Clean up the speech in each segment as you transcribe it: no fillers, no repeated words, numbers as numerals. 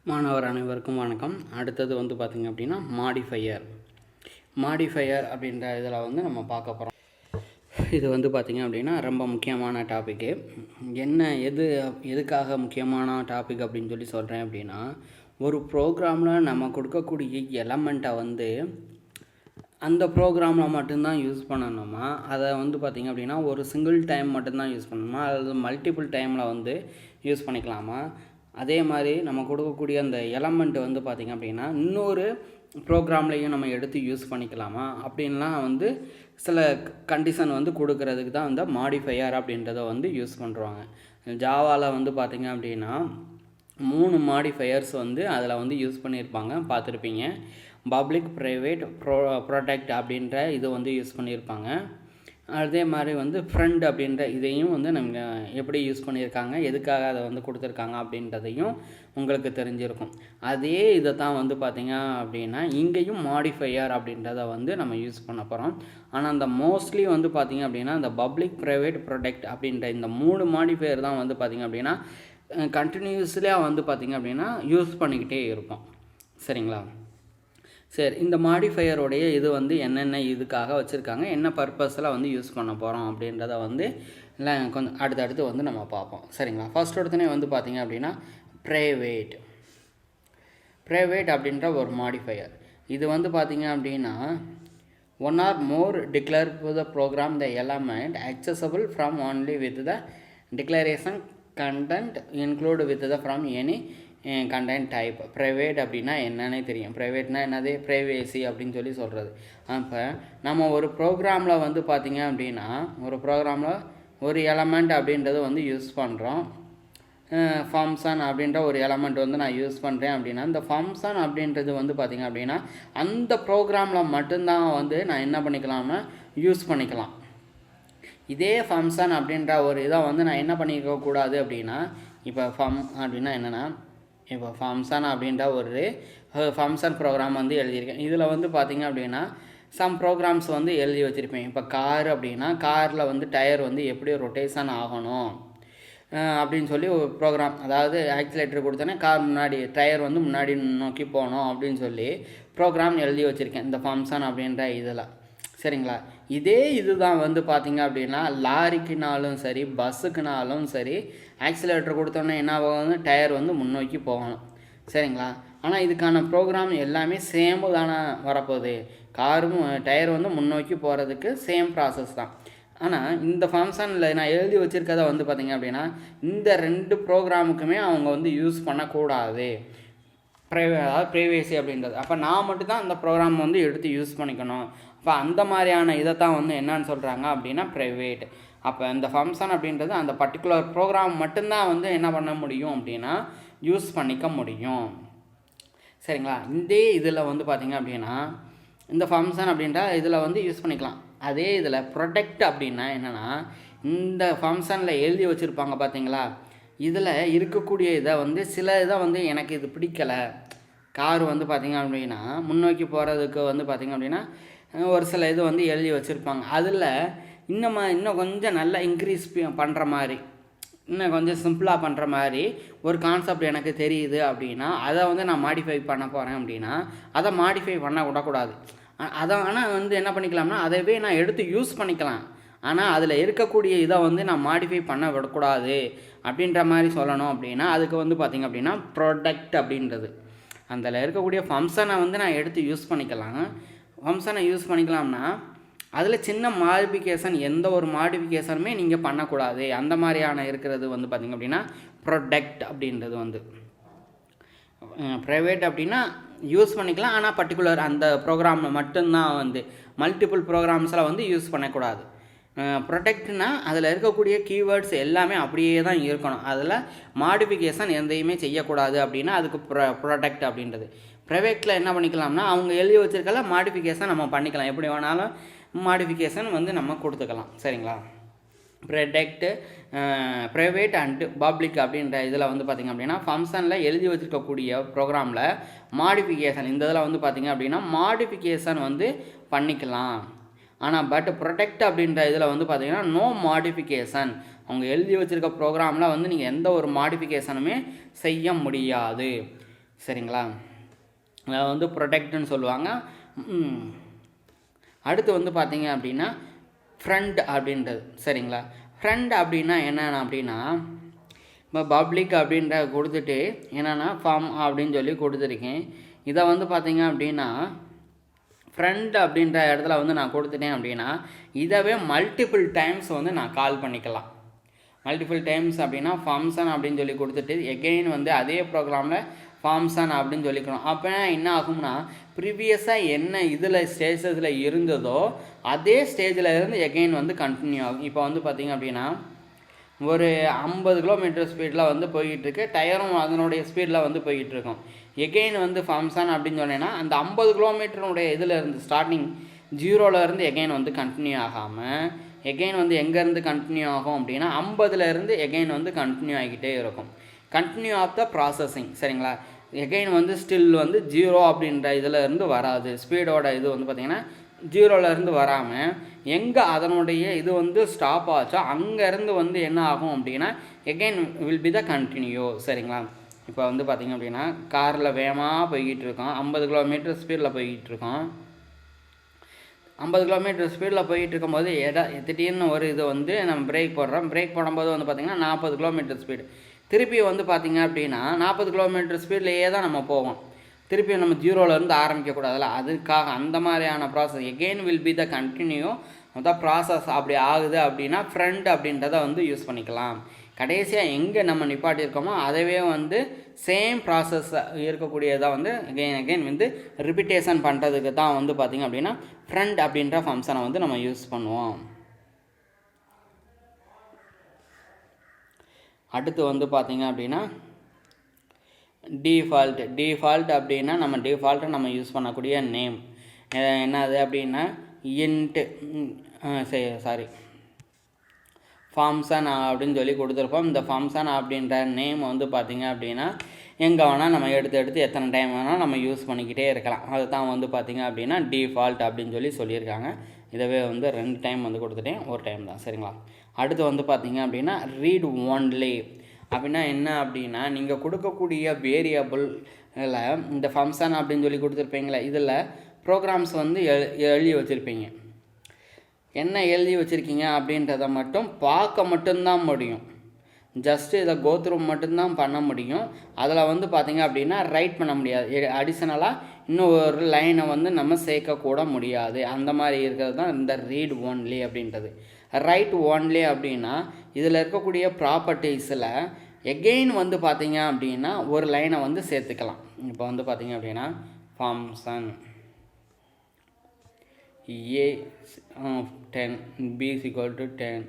மாணவர் அனைவருக்கும் வணக்கம். அடுத்தது வந்து பார்த்திங்க அப்படின்னா மாடிஃபையர் அப்படின்ற இதில் வந்து நம்ம பார்க்க போகிறோம். இது வந்து பார்த்திங்க அப்படின்னா ரொம்ப முக்கியமான டாப்பிக்கு. எதுக்காக முக்கியமான டாபிக் அப்படின்னு சொல்லி சொல்கிறேன் அப்படின்னா, ஒரு ப்ரோக்ராமில் நம்ம கொடுக்கக்கூடிய எலமெண்ட்டை வந்து அந்த ப்ரோக்ராமில் மட்டும்தான் யூஸ் பண்ணணுமா, அதை வந்து பார்த்திங்க அப்படின்னா ஒரு சிங்கிள் டைம் மட்டும்தான் யூஸ் பண்ணணுமா, அல்லது மல்டிபிள் டைமில் வந்து யூஸ் பண்ணிக்கலாமா, அதே மாதிரி நம்ம கொடுக்கக்கூடிய அந்த எலமெண்ட் வந்து பார்த்திங்க அப்படின்னா இன்னொரு ப்ரோக்ராம்லேயும் நம்ம எடுத்து யூஸ் பண்ணிக்கலாமா அப்படின்லாம் வந்து சில கண்டிஷன் வந்து கொடுக்கறதுக்கு தான் வந்து மாடிஃபையர் அப்படின்றத வந்து யூஸ் பண்ணுறாங்க. ஜாவாவில் வந்து பார்த்திங்க அப்படின்னா 3 மாடிஃபையர்ஸ் வந்து அதில் வந்து யூஸ் பண்ணியிருப்பாங்க, பார்த்துருப்பீங்க. பப்ளிக், ப்ரைவேட், ப்ரொடெக்ட் அப்படின்ற இது வந்து யூஸ் பண்ணியிருப்பாங்க. அதே மாதிரி வந்து ஃப்ரெண்ட் அப்படின்ற இதையும் வந்து நம்ம எப்படி யூஸ் பண்ணியிருக்காங்க, எதுக்காக அதை வந்து கொடுத்துருக்காங்க அப்படின்றதையும் உங்களுக்கு தெரிஞ்சிருக்கும். அதே இதை தான் வந்து பார்த்திங்க அப்படின்னா இங்கேயும் மாடிஃபையர் அப்படின்றத வந்து நம்ம யூஸ் பண்ண போகிறோம். ஆனால் அந்த மோஸ்ட்லி வந்து பார்த்திங்க அப்படின்னா இந்த பப்ளிக், ப்ரைவேட், ப்ரொடெக்ட் அப்படின்ற இந்த 3 மாடிஃபையர் தான் வந்து பார்த்திங்க அப்படின்னா கண்டினியூஸ்லியாக வந்து பார்த்திங்க அப்படின்னா யூஸ் பண்ணிக்கிட்டே இருப்போம். சரிங்களா? சரி, இந்த மாடிஃபையருடைய இது வந்து என்னென்ன இதுக்காக வச்சுருக்காங்க, என்ன பர்பஸில் வந்து யூஸ் பண்ண போகிறோம் அப்படின்றத வந்து இல்லை கொஞ்சம் அடுத்தடுத்து வந்து நம்ம பார்ப்போம். சரிங்களா? ஃபர்ஸ்ட் எடுத்துனே வந்து பார்த்திங்க அப்படின்னா ப்ரைவேட் அப்படின்ற ஒரு மாடிஃபையர். இது வந்து பார்த்திங்க அப்படின்னா one or more declare to the program the element accessible from only with the declaration content include with the from any content type. Private அப்படின்னா என்னன்னே தெரியும். ப்ரைவேட்னா என்னது? ப்ரைவேசி அப்படின்னு சொல்லி சொல்கிறது. அப்போ நம்ம ஒரு ப்ரோக்ராமில் வந்து பார்த்திங்க அப்படின்னா ஒரு ப்ரோக்ராமில் ஒரு எலமெண்ட் அப்படின்றது வந்து யூஸ் பண்ணுறோம். ஃபங்க்ஷன் அப்படின்ற ஒரு எலமெண்ட் வந்து நான் யூஸ் பண்ணுறேன் அப்படின்னா இந்த ஃபங்க்ஷன் அப்படின்றது வந்து பார்த்திங்க அப்படின்னா அந்த ப்ரோக்ராமில் மட்டும்தான் வந்து நான் என்ன பண்ணிக்கலாம்னா யூஸ் பண்ணிக்கலாம். இதே ஃபங்க்ஷன் அப்படின்ற ஒரு இதை வந்து நான் என்ன பண்ணிக்க கூடாது அப்படின்னா, இப்போ அப்படின்னா என்னென்னா, இப்போ ஃபங்க்ஷன் அப்படின்ற ஒரு ஃபங்க்ஷன் ப்ரோக்ராம் வந்து எழுதியிருக்கேன். இதில் வந்து பார்த்திங்க அப்படின்னா சம் ப்ரோக்ராம்ஸ் வந்து எழுதி வச்சுருப்பேன். இப்போ கார் அப்படின்னா காரில் வந்து டயர் வந்து எப்படி ரொட்டேஷன் ஆகணும் அப்படின்னு சொல்லி ஒரு ப்ரோக்ராம், அதாவது ஆக்சிலேட்டர் கொடுத்தோன்னே கார் முன்னாடி டயர் வந்து முன்னாடி நோக்கி போகணும் அப்படின்னு சொல்லி ப்ரோக்ராம் எழுதி வச்சுருக்கேன் இந்த ஃபங்க்ஷன் அப்படின்ற இதில். சரிங்களா? இதே இது தான் வந்து பார்த்திங்க அப்படின்னா லாரிக்குனாலும் சரி பஸ்ஸுக்குனாலும் சரி ஆக்சிலேட்டர் கொடுத்தோன்னே என்ன ஆகும், டயர் வந்து முன்னோக்கி போகணும். சரிங்களா? ஆனால் இதுக்கான ப்ரோக்ராம் எல்லாமே சேமு தானே வரப்போகுது. காரும் டயர் வந்து முன்னோக்கி போகிறதுக்கு சேம் ப்ராசஸ் தான். ஆனால் இந்த ஃபங்க்ஷனில் நான் எழுதி வச்சுருக்கதை வந்து பார்த்திங்க அப்படின்னா இந்த 2 ப்ரோக்ராமுக்குமே அவங்க வந்து யூஸ் பண்ணக்கூடாது. அதாவது ப்ரைவேசி அப்படின்றது. அப்போ நான் மட்டும்தான் அந்த ப்ரோக்ராம் வந்து எடுத்து யூஸ் பண்ணிக்கணும். அப்போ அந்த மாதிரியான இதை தான் வந்து என்னன்னு சொல்கிறாங்க அப்படின்னா ப்ரைவேட். அப்போ இந்த ஃபங்க்ஷன் அப்படின்றது அந்த பர்டிகுலர் ப்ரோக்ராம் மட்டும்தான் வந்து என்ன பண்ண முடியும் அப்படின்னா யூஸ் பண்ணிக்க முடியும். சரிங்களா? இந்த இதில் வந்து பார்த்திங்க அப்படின்னா இந்த ஃபங்க்ஷன் அப்படின்ற இதில் வந்து யூஸ் பண்ணிக்கலாம். அதே இதில் ப்ரொடெக்ட் அப்படின்னா என்னென்னா, இந்த ஃபங்க்ஷனில் எழுதி வச்சுருப்பாங்க பார்த்தீங்களா, இதில் இருக்கக்கூடிய இதை வந்து சில இதை வந்து எனக்கு இது பிடிக்கலை, கார் வந்து பார்த்திங்க அப்படின்னா முன்னோக்கி போகிறதுக்கு வந்து பார்த்திங்க அப்படின்னா ஒரு சில இது வந்து எழுதி வச்சுருப்பாங்க. அதில் இன்னும் கொஞ்சம் நல்லா இன்க்ரீஸ் பண்ணுற மாதிரி, இன்னும் கொஞ்சம் சிம்பிளாக பண்ணுற மாதிரி ஒரு கான்செப்ட் எனக்கு தெரியுது அப்படின்னா அதை வந்து நான் மாடிஃபை பண்ண போகிறேன் அப்படின்னா அதை மாடிஃபை பண்ண விடக்கூடாது. ஆனால் வந்து என்ன பண்ணிக்கலாம்னா அதவே நான் எடுத்து யூஸ் பண்ணிக்கலாம். ஆனால் அதில் இருக்கக்கூடிய இதை வந்து நான் மாடிஃபை பண்ண விடக்கூடாது அப்படின்ற மாதிரி சொல்லணும் அப்படின்னா அதுக்கு வந்து பார்த்திங்க அப்படின்னா ப்ரொடெக்ட் அப்படின்றது. அதில் இருக்கக்கூடிய ஃபங்க்ஷனை வந்து நான் எடுத்து யூஸ் பண்ணிக்கலாம். ஃபங்க்ஷனை யூஸ் பண்ணிக்கலாம்னா அதில் சின்ன மாடிஃபிகேஷன், எந்த ஒரு மாடிஃபிகேஷனுமே நீங்கள் பண்ணக்கூடாது. அந்த மாதிரியான இருக்கிறது வந்து பார்த்திங்க அப்படின்னா ப்ரொடெக்ட் அப்படின்றது வந்து. ப்ரைவேட் அப்படின்னா யூஸ் பண்ணிக்கலாம், ஆனால் பர்டிகுலர் அந்த ப்ரோக்ராமில் மட்டும்தான் வந்து மல்டிபிள் ப்ரோக்ராம்ஸில் வந்து யூஸ் பண்ணக்கூடாது. ப்ரொடெக்ட்னா அதில் இருக்கக்கூடிய கீவேர்ட்ஸ் எல்லாமே அப்படியே தான் இருக்கணும், அதில் மாடிஃபிகேஷன் எந்தையுமே செய்யக்கூடாது அப்படின்னா அதுக்கு ப்ரொடெக்ட் அப்படின்றது. ப்ரைவேட்டில் என்ன பண்ணிக்கலாம்னா அவங்க எழுதி வச்சுருக்கல மாடிஃபிகேஷன் நம்ம பண்ணிக்கலாம், எப்படி வேணாலும் மாடிஃபிகேஷன் வந்து நம்ம கொடுத்துக்கலாம். சரிங்களா? ப்ரொடெக்ட், ப்ரைவேட் அண்டு பப்ளிக் அப்படின்ற இதில் வந்து பார்த்திங்க அப்படின்னா ஃபங்க்ஷனில் எழுதி வச்சுருக்கக்கூடிய ப்ரோக்ராமில் மாடிஃபிகேஷன் இந்த இதில் வந்து பார்த்திங்க அப்படின்னா மாடிஃபிகேஷன் வந்து பண்ணிக்கலாம். ஆனால் பட் ப்ரொடெக்ட் அப்படின்ற இதில் வந்து பார்த்திங்கன்னா நோ மாடிஃபிகேஷன், அவங்க எழுதி வச்சுருக்க ப்ரோக்ராமில் வந்து நீங்கள் எந்த ஒரு மாடிஃபிகேஷனுமே செய்ய முடியாது. சரிங்களா. அதை வந்து ப்ரொடெக்ட்னு சொல்லுவாங்க. அடுத்து வந்து பார்த்தீங்க அப்படின்னா ஃப்ரண்ட் அப்படின்றது. சரிங்களா. ஃப்ரண்ட் அப்படின்னா என்னென்ன அப்படின்னா, இப்போ பப்ளிக் அப்படின்ற கொடுத்துட்டு என்னென்னா ஃபார்ம் அப்படின்னு சொல்லி கொடுத்துருக்கேன். இதை வந்து பார்த்தீங்க அப்படின்னா ஃப்ரண்ட் அப்படின்ற இடத்துல வந்து நான் கொடுத்துட்டேன் அப்படின்னா இதவே மல்டிபிள் டைம்ஸ் வந்து நான் கால் பண்ணிக்கலாம். மல்டிபிள் டைம்ஸ் அப்படின்னா ஃபங்க்ஷன் அப்படின்னு சொல்லி கொடுத்துட்டு எகெயின் வந்து அதே ப்ரோக்ராமில் ஃபங்க்ஷன் அப்படின்னு சொல்லிக்கணும். அப்போ என்ன ஆகும்னா ப்ரீவியஸாக என்ன இதில் ஸ்டேஜஸில் இருந்ததோ அதே ஸ்டேஜில் இருந்து எகெயின் வந்து கண்டினியூ ஆகும். இப்போ வந்து பார்த்திங்க அப்படின்னா ஒரு 50 கிலோமீட்டர் ஸ்பீடில் வந்து போய்கிட்டுருக்கு, டயரும் அதனுடைய ஸ்பீடில் வந்து போய்கிட்டுருக்கோம். எகெயின் வந்து ஃபங்க்ஷன் அப்படின்னு சொன்னேன்னா அந்த 50 கிலோமீட்டருடைய இதில் இருந்து ஸ்டார்டிங் 0லேருந்து எகெயின் வந்து கண்டினியூ ஆகாமல் எகெயின் வந்து எங்கேருந்து கண்டினியூ ஆகும் அப்படின்னா 50லேருந்து எகெயின் வந்து கண்டினியூ ஆகிக்கிட்டே இருக்கும். Continue of the processing. சரிங்களா. எகெயின் வந்து ஸ்டில் வந்து 0 அப்படின்ற இதில் இருந்து வராது. ஸ்பீடோட இது வந்து பார்த்திங்கன்னா 0லேருந்து வராமல் எங்கே அதனுடைய இது வந்து ஸ்டாப் ஆச்சோ அங்கேருந்து வந்து என்ன ஆகும் அப்படின்னா again will be the continue. சரிங்களா. இப்போ வந்து பார்த்திங்க அப்படின்னா காரில் வேகமாக போய்கிட்டு இருக்கோம், 50 கிலோமீட்டர் ஸ்பீடில் போய்கிட்டு இருக்கோம். 50 கிலோமீட்டர் ஸ்பீடில் போயிட்டு இருக்கும்போது திடீர்னு ஒரு இது வந்து நம்ம பிரேக் போடுறோம். பிரேக் போடும்போது வந்து பார்த்திங்கன்னா 40 கிலோமீட்டர் ஸ்பீடு. திருப்பி வந்து பார்த்திங்க அப்படின்னா 40 கிலோமீட்டர் ஸ்பீட்லேயே தான் நம்ம போவோம். திருப்பி நம்ம 0லேருந்து ஆரம்பிக்கக்கூடாதுல்ல, அதுக்காக அந்த மாதிரியான process again will be the continue the process அப்படி ஆகுது அப்படின்னா ஃப்ரண்ட் அப்படின்றத வந்து யூஸ் பண்ணிக்கலாம். கடைசியாக எங்கே நம்ம நிப்பாட்டியிருக்கோமோ அதவே வந்து சேம் ப்ராசஸ் இருக்கக்கூடியதாக வந்து அகெயின் வந்து ரிப்பீட்டேஷன் பண்ணுறதுக்கு தான் வந்து பார்த்திங்க அப்படின்னா ஃப்ரண்ட் அப்படின்ற ஃபங்க்ஷனை வந்து நம்ம யூஸ் பண்ணுவோம். அடுத்து வந்து பார்த்திங்க அப்படின்னா டிஃபால்ட் அப்படின்னா நம்ம டிஃபால்ட்டை நம்ம யூஸ் பண்ணக்கூடிய நேம் என்னது அப்படின்னா இன்ட்டு ஃபங்க்ஷன் அப்படின்னு சொல்லி கொடுத்துருப்போம். இந்த ஃபங்க்ஷன் அப்படின்ற நேம் வந்து பார்த்திங்க அப்படின்னா எங்கே வேணால் நம்ம எடுத்து எத்தனை டைம் வேணால் நம்ம யூஸ் பண்ணிக்கிட்டே இருக்கலாம். அதுதான் வந்து பார்த்திங்க அப்படின்னா டிஃபால்ட் அப்படின்னு சொல்லி சொல்லியிருக்காங்க. இதவே வந்து 2 டைம் வந்து கொடுத்துட்டேன், ஒரு டைம் தான். சரிங்களா. அடுத்து வந்து பார்த்திங்க அப்படின்னா ரீட் ஒன்லி அப்படின்னா என்ன அப்படின்னா நீங்கள் கொடுக்கக்கூடிய வேரியபிளில் இந்த ஃபங்க்ஷன் அப்படின்னு சொல்லி கொடுத்துருப்பீங்களே இதில் ப்ரோக்ராம்ஸ் வந்து எழுதி வச்சுருப்பீங்க. என்ன எழுதி வச்சுருக்கீங்க அப்படின்றத மட்டும் பார்க்க மட்டும்தான் முடியும். ஜஸ்ட்டு இதை கோத்ரூ மட்டும்தான் பண்ண முடியும். அதில் வந்து பார்த்திங்க அப்படின்னா ரைட் பண்ண முடியாது. அடிஷ்னலாக இன்னும் ஒரு லைனை வந்து நம்ம சேர்க்கக்கூட முடியாது. அந்த மாதிரி இருக்கிறது தான் இந்த ரீட் ஒன்லி அப்படின்றது. ரைட் ஒன்லி அப்படின்னா இதில் இருக்கக்கூடிய ப்ராப்பர்ட்டிஸில் எகெயின் வந்து பார்த்திங்க அப்படின்னா ஒரு லைனை வந்து சேர்த்துக்கலாம். இப்போ வந்து பார்த்திங்க அப்படின்னா function A 10 B is equal to 10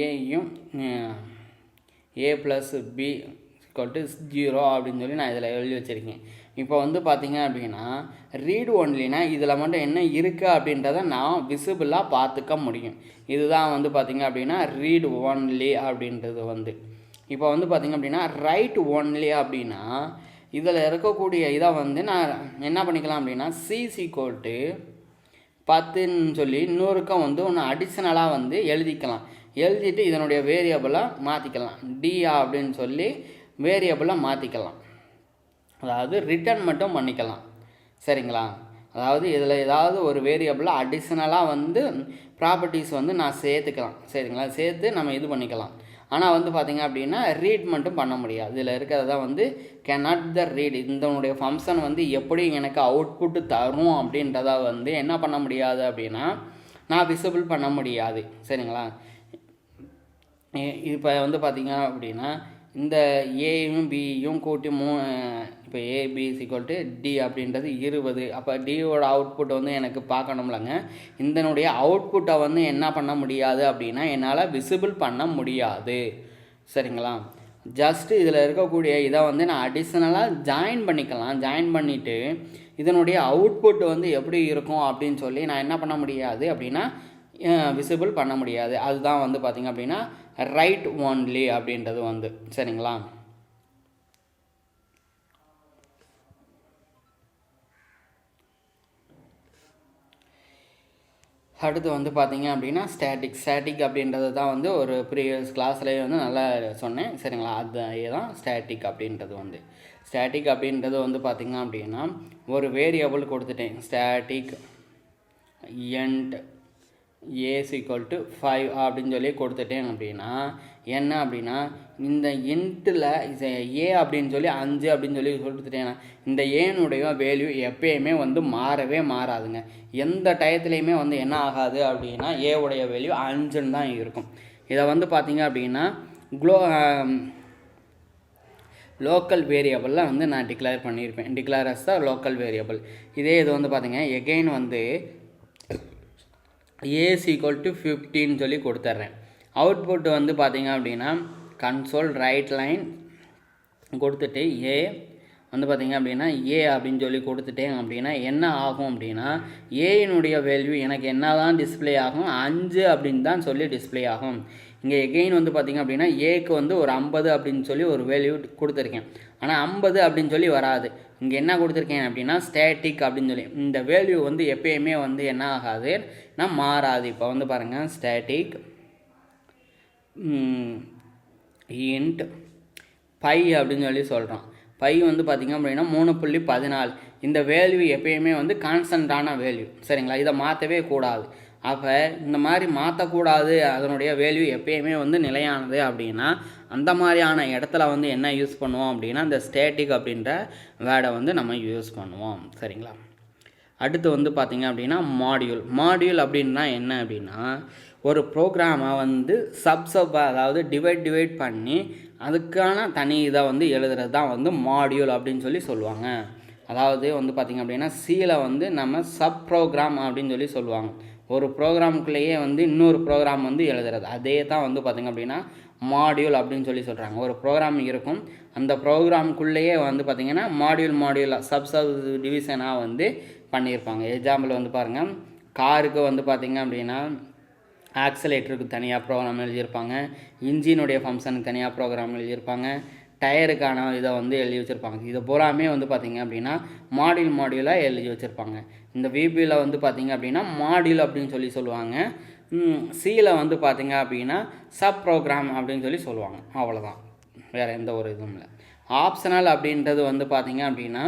ஏயும் A plus B is equal to 0 அப்படின்னு சொல்லி நான் இதில் எழுதி வச்சுருக்கேன். இப்போ வந்து பார்த்திங்க அப்படின்னா ரீட் ஒன்லினா இதில் மட்டும் என்ன இருக்குது அப்படின்றத நான் விசிபிளாக பார்த்துக்க முடியும். இதுதான் வந்து பார்த்திங்க அப்படின்னா ரீட் ஒன்லி அப்படின்றது வந்து. இப்போ வந்து பார்த்திங்க அப்படின்னா ரைட் ஒன்லி அப்படின்னா இதில் இருக்கக்கூடிய இதை வந்து நான் என்ன பண்ணிக்கலாம் அப்படின்னா C is equal to 10ன்னு சொல்லி இன்னொருக்கம் வந்து ஒன்று அடிஷ்னலாக வந்து எழுதிக்கலாம். எழுதிட்டு இதனுடைய வேரியபிளை மாற்றிக்கலாம். டி அப்படின்னு சொல்லி வேரியபிளை மாற்றிக்கலாம். அதாவது ரிட்டர்ன் மட்டும் பண்ணிக்கலாம். சரிங்களா. அதாவது இதில் ஏதாவது ஒரு வேரியபிளை அடிஷ்னலாக வந்து ப்ராப்பர்ட்டிஸ் வந்து நான் சேர்த்துக்கலாம். சரிங்களா. சேர்த்து நம்ம இது பண்ணிக்கலாம். ஆனால் வந்து பார்த்திங்க அப்படின்னா ரீட் மட்டும் பண்ண முடியாது. இதில் இருக்கிறதா வந்து கேனாட் த ரீட். இதனுடைய ஃபங்க்ஷன் வந்து எப்படி எனக்கு அவுட்புட்டு தரும் அப்படின்றத வந்து என்ன பண்ண முடியாது அப்படின்னா நான் விசிபிள் பண்ண முடியாது. சரிங்களா. இப்போ வந்து பார்த்திங்க அப்படின்னா இந்த ஏயும் பியும் கூட்டி இப்போ ஏபி ஈக்குவல் டு டி அப்படின்றது 20. அப்போ டியோட அவுட்புட் வந்து எனக்கு பார்க்கணும்லங்க. இதனுடைய அவுட்புட்டை வந்து என்ன பண்ண முடியாது அப்படின்னா என்னால் விசிபிள் பண்ண முடியாது. சரிங்களா. ஜஸ்ட்டு இதில் இருக்கக்கூடிய இதை வந்து நான் அடிஷ்னலாக ஜாயின் பண்ணிக்கலாம். ஜாயின் பண்ணிவிட்டு இதனுடைய அவுட்புட் வந்து எப்படி இருக்கும் அப்படின்னு சொல்லி நான் என்ன பண்ண முடியாது அப்படின்னா விசிபிள் பண்ண முடியாது. அதுதான் வந்து பார்த்திங்க அப்படின்னா ரைட் ஒன்லி அப்படின்றது வந்து. சரிங்களா. அடுத்து வந்து பார்த்தீங்க அப்படின்னா ஸ்டாட்டிக் அப்படின்றது தான் வந்து ஒரு ப்ரீவியஸ் கிளாஸ்லேயே வந்து நல்லா சொன்னேன் சரிங்களா. அதுதான் ஸ்டாட்டிக் அப்படின்றது வந்து. ஸ்டாட்டிக் அப்படின்றது வந்து பார்த்திங்க அப்படின்னா ஒரு வேரியபிள் கொடுத்துட்டேன். Static int s equal to 5 அப்படின்னு சொல்லி கொடுத்துட்டேன் அப்படின்னா என்ன அப்படின்னா இந்த இன்ட்டில் ஏ அப்படின்னு சொல்லி 5 அப்படின்னு சொல்லி கொடுத்துட்டேன்னா இந்த ஏனுடைய வேல்யூ எப்பயுமே வந்து மாறவே மாறாதுங்க. எந்த டயத்துலையுமே வந்து என்ன ஆகாது அப்படின்னா ஏவுடைய வேல்யூ 5ன்னு தான் இருக்கும். இதை வந்து பார்த்திங்க அப்படின்னா லோக்கல் வேரியபிளில் வந்து நான் டிக்ளேர் பண்ணியிருப்பேன். Declare as the local variable. இதே இது வந்து பார்த்திங்க எகெயின் வந்து ஏஸ் ஈக்குவல் டு 15 சொல்லி கொடுத்துட்றேன். அவுட்புட் வந்து பார்த்திங்க அப்படின்னா கன்சோல் ரைட் லைன் கொடுத்துட்டு ஏ வந்து பார்த்திங்க அப்படின்னா ஏ அப்படின்னு சொல்லி கொடுத்துட்டேன் அப்படின்னா என்ன ஆகும் அப்படின்னா ஏயினுடைய வேல்யூ எனக்கு என்ன தான் டிஸ்பிளே ஆகும் 5 அப்படின்னு தான் சொல்லி டிஸ்பிளே ஆகும். இங்கே எகெயின் வந்து பார்த்திங்க அப்படின்னா ஏக்கு வந்து ஒரு 50 அப்படின்னு சொல்லி ஒரு வேல்யூ கொடுத்துருக்கேன். ஆனால் 50 அப்படின்னு சொல்லி வராது. இங்கே என்ன கொடுத்துருக்கேன் அப்படின்னா ஸ்டாட்டிக் அப்படின்னு சொல்லி இந்த வேல்யூ வந்து எப்பயுமே வந்து என்ன ஆகாது நான் மாறாது. இப்போ வந்து பாருங்கள் ஸ்டாட்டிக் இன்ட் பை அப்படின்னு சொல்லி சொல்கிறோம். பை வந்து பார்த்திங்க அப்படின்னா 3.14 இந்த வேல்யூ எப்பயுமே வந்து கான்ஸ்டண்ட்டான வேல்யூ சரிங்களா. இதை மாற்றவே கூடாது. அப்போ இந்த மாதிரி மாற்றக்கூடாது, அதனுடைய வேல்யூ எப்பயுமே வந்து நிலையானது அப்படின்னா அந்த மாதிரியான இடத்துல வந்து என்ன யூஸ் பண்ணுவோம் அப்படின்னா இந்த ஸ்டாட்டிக் அப்படின்ற வேர்டை வந்து நம்ம யூஸ் பண்ணுவோம் சரிங்களா. அடுத்து வந்து பார்த்திங்க அப்படின்னா மாடியூல் அப்படின்னா என்ன அப்படின்னா ஒரு ப்ரோக்ராமை வந்து அதாவது டிவைட் பண்ணி அதுக்கான தனி இதை வந்து எழுதுறது தான் வந்து மாடியூல் அப்படின்னு சொல்லி சொல்லுவாங்க. அதாவது வந்து பார்த்திங்க அப்படின்னா சியில் வந்து நம்ம சப் ப்ரோக்ராம் அப்படின்னு சொல்லி சொல்லுவாங்க. ஒரு ப்ரோக்ராமுக்குள்ளேயே வந்து இன்னொரு ப்ரோக்ராம் வந்து எழுதுறது, அதே தான் வந்து பார்த்திங்க அப்படின்னா மாடியூல் அப்படின்னு சொல்லி சொல்கிறாங்க. ஒரு ப்ரோக்ராம் இருக்கும், அந்த ப்ரோக்ராமுக்குள்ளேயே வந்து பார்த்திங்கன்னா மாடியூலாக சப் டிவிஷனாக வந்து பண்ணியிருப்பாங்க. எக்ஸாம்பிள் வந்து பாருங்கள், காருக்கு வந்து பார்த்திங்க அப்படின்னா ஆக்சலேட்டருக்கு தனியாக ப்ரோக்ராம் எழுதியிருப்பாங்க, இன்ஜினுடைய ஃபங்க்ஷனுக்கு தனியாக ப்ரோக்ராம் எழுதியிருப்பாங்க, டயருக்கான இதை வந்து எழுதி வச்சுருப்பாங்க. இதை பூராமே வந்து பார்த்திங்க அப்படின்னா மாடியூலாக எழுதி வச்சுருப்பாங்க. இந்த விபியில் வந்து பார்த்திங்க அப்படின்னா மாடியூல் அப்படின்னு சொல்லி சொல்லுவாங்க. சியில் வந்து பார்த்திங்க அப்படின்னா சப் ப்ரோக்ராம் அப்படின்னு சொல்லி சொல்லுவாங்க. அவ்வளோதான், வேறு எந்த ஒரு இதுவும் இல்லை. ஆப்ஷனல் அப்படின்றது வந்து பார்த்திங்க அப்படின்னா